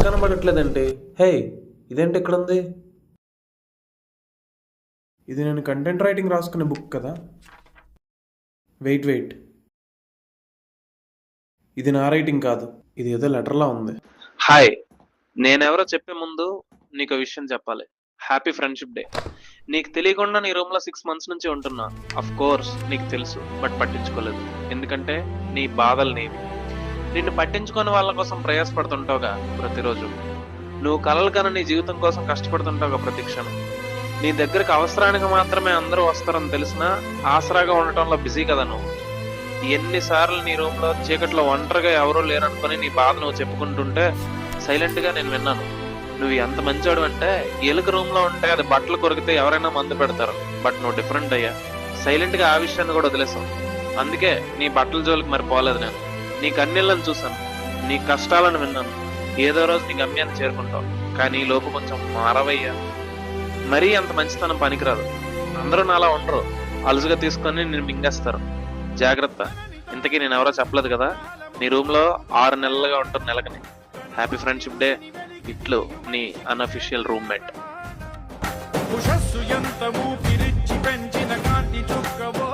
కనబడట్లేదంటే హే, ఇదేంటి ఇక్కడ ఉంది? ఇది నేను కంటెంట్ రైటింగ్ రాసుకునే బుక్ కదా. వెయిట్, ఇది నా రైటింగ్ కాదు, ఇది ఏదో లెటర్లా ఉంది. హాయ్, నేనెవరో చెప్పే ముందు నీకు విషయం చెప్పాలి. Happy friendship day. నీకు తెలియకుండా నీ రూమ్ లో 6 months నుంచి ఉంటున్నా. అఫ్ కోర్స్ నీకు తెలుసు, బట్ పట్టించుకోలేదు. ఎందుకంటే నీ బాధలు నీవి. నిన్ను పట్టించుకొని వాళ్ళ కోసం ప్రయాసపడుతుంటావుగా ప్రతిరోజు. నువ్వు కలలు కన నీ జీవితం కోసం కష్టపడుతుంటావుగా ప్రతి క్షణం. నీ దగ్గరకు అవసరానికి మాత్రమే అందరూ వస్తారని తెలిసినా ఆసరాగా ఉండటంలో బిజీ కదా నువ్వు. ఎన్నిసార్లు నీ రూమ్ లో చీకట్లో ఒంటరిగా ఎవరూ లేరనుకొని నీ బాధ నువ్వు చెప్పుకుంటుంటే సైలెంట్ గా నేను విన్నాను. నువ్వు ఎంత మంచోడు అంటే ఎలుక రూమ్ లో ఉంటే అది బట్టలు కొరికితే ఎవరైనా మందు పెడతారు. బట్ నువ్వు డిఫరెంట్ అయ్యా. సైలెంట్ గా ఆ విషయాన్ని కూడా వదిలేసావు. అందుకే నీ బట్టల జోలికి మరి పోలేదు నేను. నీ కన్నీళ్ళని చూసాను, నీ కష్టాలను విన్నాను. ఏదో రోజు నీ గమ్యాన్ని చేరుకుంటావు. కానీ ఈ లోపు కొంచెం మారవయ్యా. మరీ అంత మంచితనం పనికిరాదు. అందరూ నాలా ఉండరు. అలుసుగా తీసుకొని నేను మింగేస్తారు. జాగ్రత్త. ఇంతకీ నేను ఎవరో చెప్పలేదు కదా. నీ రూమ్ లో 6 నెలలుగా ఉంటాను నెలకని. Happy friendship day. ఇట్లు నీ అన్అఫిషియల్ రూమ్మేట్. ఉషస్సు ఎంత ఊపిరిచ్చి పెంచిన కాంతి చుక్కవో